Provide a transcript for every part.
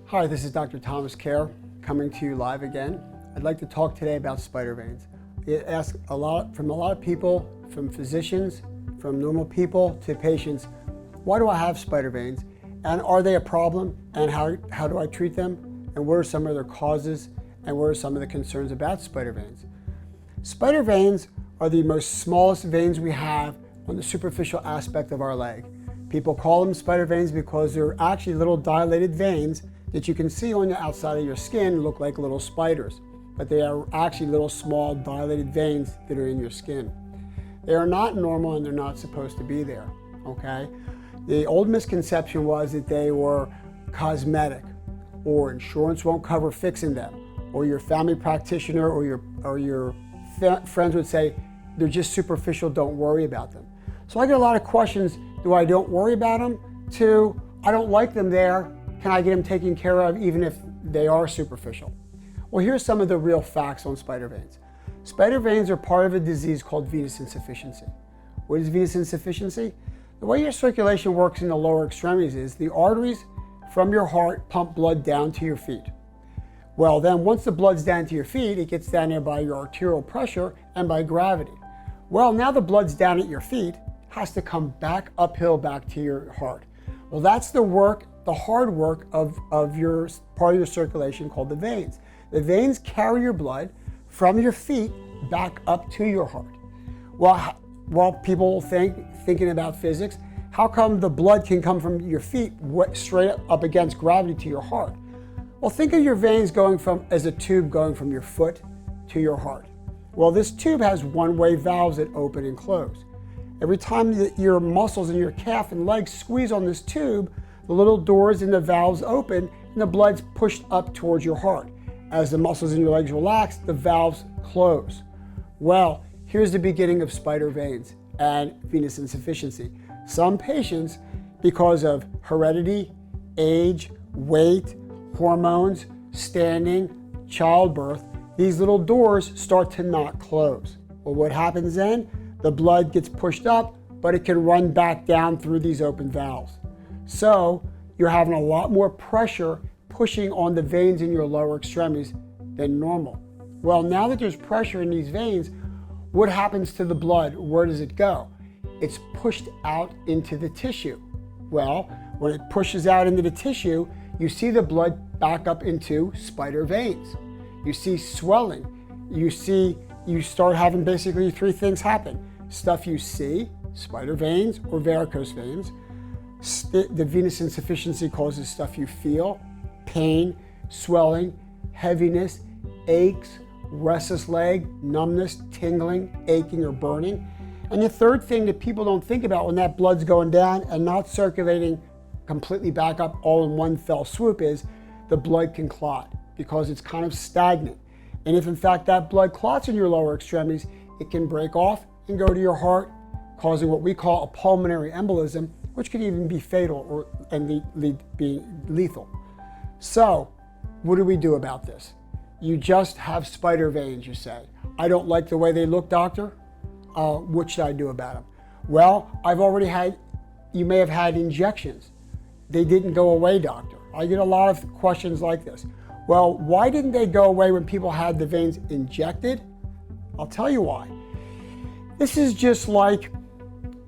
Hi, this is Dr. Thomas Kerr coming to you live again. I'd like to talk today about spider veins. It asks from a lot of people, from physicians, from normal people to patients, why do I have spider veins? And are they a problem? And how do I treat them? And what are some of their causes? And what are some of the concerns about spider veins? Spider veins are the most smallest veins we have on the superficial aspect of our leg. People call them spider veins because they're actually little dilated veins that you can see on the outside of your skin look like little spiders, but they are actually little small dilated veins that are in your skin. They are not normal and they're not supposed to be there, okay? The old misconception was that they were cosmetic, or insurance won't cover fixing them, or your family practitioner or your friends would say, they're just superficial, don't worry about them. So I get a lot of questions, do I don't worry about them, to I don't like them there, can I get them taken care of even if they are superficial? Well, here's some of the real facts on spider veins. Spider veins are part of a disease called venous insufficiency. What is venous insufficiency? The way your circulation works in the lower extremities is the arteries from your heart pump blood down to your feet. Well, then once the blood's down to your feet, it gets down there by your arterial pressure and by gravity. Well, now the blood's down at your feet, has to come back uphill back to your heart. Well, that's the hard work of your part of your circulation called the veins. The veins carry your blood from your feet back up to your heart. Well, people thinking about physics, how come the blood can come from your feet straight up against gravity to your heart? Well, think of your veins as a tube going from your foot to your heart. Well, this tube has one-way valves that open and close. Every time that your muscles in your calf and legs squeeze on this tube, the little doors in the valves open and the blood's pushed up towards your heart. As the muscles in your legs relax, the valves close. Well, here's the beginning of spider veins and venous insufficiency. Some patients, because of heredity, age, weight, hormones, standing, childbirth, these little doors start to not close. Well, what happens then? The blood gets pushed up, but it can run back down through these open valves. So you're having a lot more pressure pushing on the veins in your lower extremities than normal. Well, now that there's pressure in these veins, what happens to the blood? Where does it go? It's pushed out into the tissue. Well, when it pushes out into the tissue, you see the blood back up into spider veins. You see swelling. You start having basically three things happen. Stuff you see, spider veins or varicose veins. The venous insufficiency causes stuff you feel, pain, swelling, heaviness, aches, restless leg, numbness, tingling, aching, or burning. And the third thing that people don't think about when that blood's going down and not circulating completely back up all in one fell swoop is the blood can clot because it's kind of stagnant. And if in fact that blood clots in your lower extremities, it can break off and go to your heart, causing what we call a pulmonary embolism, which could even be fatal and be lethal. So, what do we do about this? You just have spider veins, you say. I don't like the way they look, doctor. What should I do about them? Well, you may have had injections. They didn't go away, doctor. I get a lot of questions like this. Well, why didn't they go away when people had the veins injected? I'll tell you why. This is just like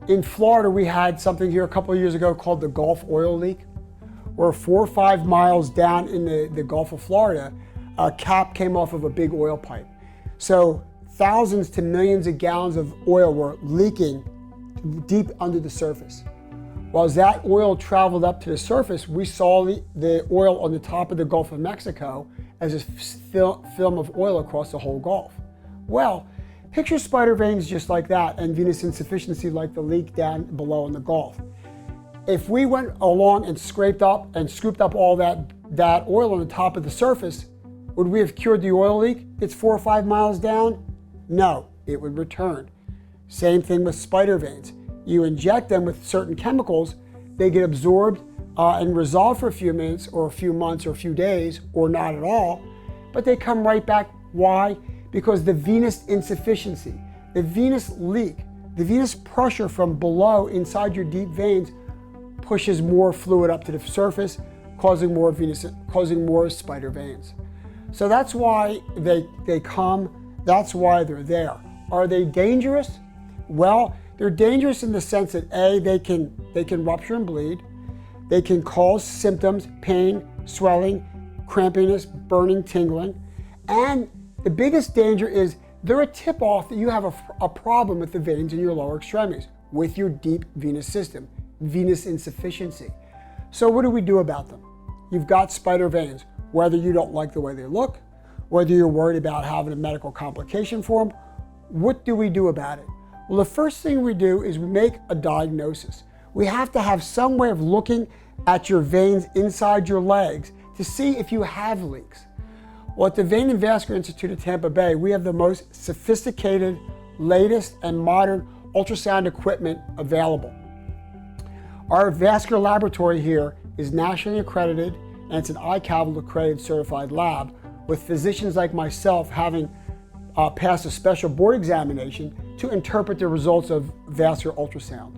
in Florida, we had something here a couple of years ago called the Gulf oil leak, where 4 or 5 miles down in the Gulf of Florida, a cap came off of a big oil pipe. So thousands to millions of gallons of oil were leaking deep under the surface. Well, as that oil traveled up to the surface, we saw the oil on the top of the Gulf of Mexico as a film of oil across the whole Gulf. Well, picture spider veins just like that and venous insufficiency like the leak down below in the Gulf. If we went along and scraped up and scooped up all that oil on the top of the surface, would we have cured the oil leak? It's 4 or 5 miles down? No, it would return. Same thing with spider veins. You inject them with certain chemicals, they get absorbed and resolved for a few minutes or a few months or a few days or not at all, but they come right back. Why? Because the venous insufficiency, the venous leak, the venous pressure from below inside your deep veins pushes more fluid up to the surface, causing more spider veins. So that's why they come, that's why they're there. Are they dangerous? Well, they're dangerous in the sense that A, they can rupture and bleed. They can cause symptoms, pain, swelling, crampiness, burning, tingling. And the biggest danger is they're a tip-off that you have a problem with the veins in your lower extremities, with your deep venous system, venous insufficiency. So what do we do about them? You've got spider veins, whether you don't like the way they look, whether you're worried about having a medical complication for them. What do we do about it? Well, the first thing we do is we make a diagnosis. We have to have some way of looking at your veins inside your legs to see if you have leaks. Well, at the Vein and Vascular Institute of Tampa Bay, we have the most sophisticated, latest, and modern ultrasound equipment available. Our vascular laboratory here is nationally accredited, and it's an ICAVL accredited certified lab, with physicians like myself having passed a special board examination to interpret the results of vascular ultrasound.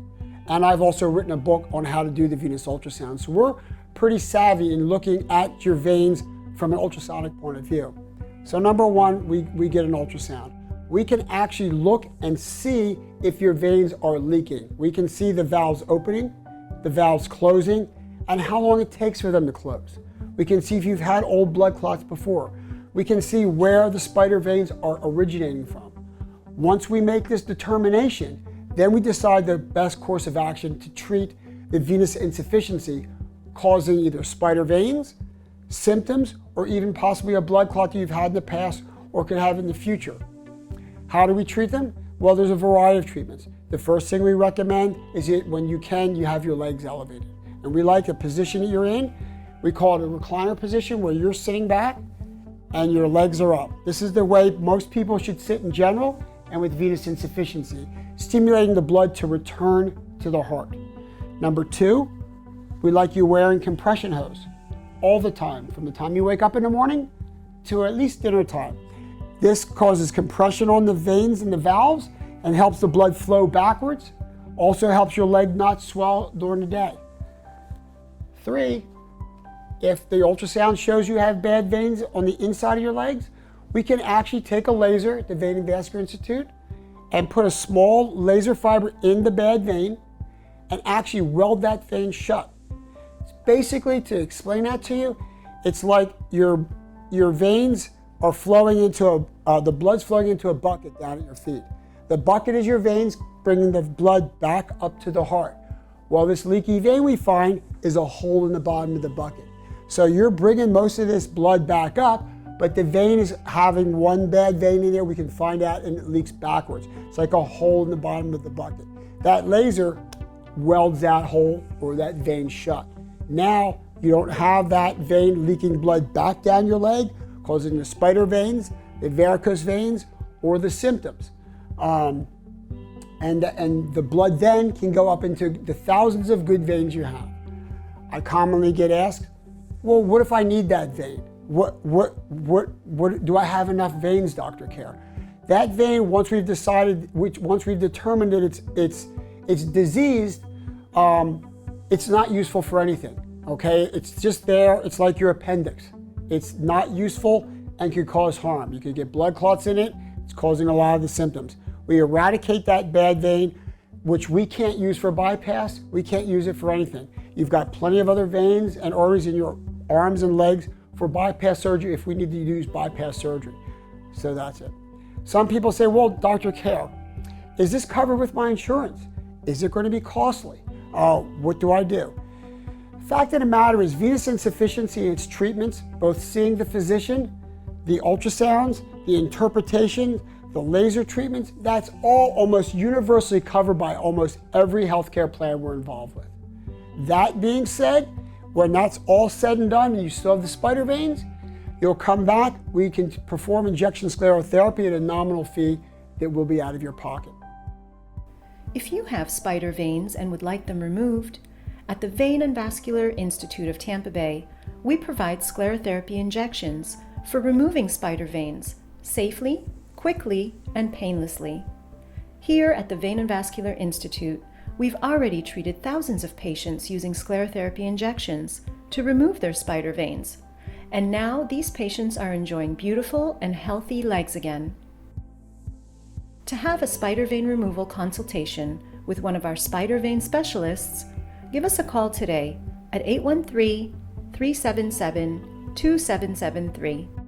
And I've also written a book on how to do the venous ultrasound. So we're pretty savvy in looking at your veins from an ultrasonic point of view. So number one, we get an ultrasound. We can actually look and see if your veins are leaking. We can see the valves opening, the valves closing, and how long it takes for them to close. We can see if you've had old blood clots before. We can see where the spider veins are originating from. Once we make this determination, then we decide the best course of action to treat the venous insufficiency causing either spider veins, symptoms, or even possibly a blood clot that you've had in the past or could have in the future. How do we treat them? Well, there's a variety of treatments. The first thing we recommend is when you have your legs elevated. And we like the position that you're in. We call it a recliner position, where you're sitting back and your legs are up. This is the way most people should sit in general, and with venous insufficiency, stimulating the blood to return to the heart. Number two, we like you wearing compression hose all the time, from the time you wake up in the morning to at least dinner time. This causes compression on the veins and the valves and helps the blood flow backwards. Also helps your leg not swell during the day. Three, if the ultrasound shows you have bad veins on the inside of your legs, we can actually take a laser at the Vein and Vascular Institute and put a small laser fiber in the bad vein and actually weld that vein shut. It's basically, to explain that to you, it's like your veins are flowing into the blood's flowing into a bucket down at your feet. The bucket is your veins bringing the blood back up to the heart. Well, this leaky vein we find is a hole in the bottom of the bucket. So you're bringing most of this blood back up, but the vein is having one bad vein in there. We can find out, and it leaks backwards. It's like a hole in the bottom of the bucket. That laser welds that hole or that vein shut. Now you don't have that vein leaking blood back down your leg, causing the spider veins, the varicose veins, or the symptoms. And the blood then can go up into the thousands of good veins you have. I commonly get asked, well, what if I need that vein? What do I have enough veins, Dr. Care? That vein, once we've determined that it's diseased, it's not useful for anything. Okay, it's just there. It's like your appendix. It's not useful and could cause harm. You could get blood clots in it. It's causing a lot of the symptoms. We eradicate that bad vein, which we can't use for bypass. We can't use it for anything. You've got plenty of other veins and arteries in your arms and legs for bypass surgery if we need to use bypass surgery. So that's it. Some people say, well, Dr. Care, is this covered with my insurance? Is it going to be costly? What do I do? Fact of the matter is, venous insufficiency and its treatments, both seeing the physician, the ultrasounds, the interpretation, the laser treatments, that's all almost universally covered by almost every healthcare plan we're involved with. That being said, when that's all said and done and you still have the spider veins, you'll come back, we can perform injection sclerotherapy at a nominal fee that will be out of your pocket. If you have spider veins and would like them removed, at the Vein and Vascular Institute of Tampa Bay, we provide sclerotherapy injections for removing spider veins safely, quickly, and painlessly. Here at the Vein and Vascular Institute, we've already treated thousands of patients using sclerotherapy injections to remove their spider veins. And now these patients are enjoying beautiful and healthy legs again. To have a spider vein removal consultation with one of our spider vein specialists, give us a call today at 813-377-2773.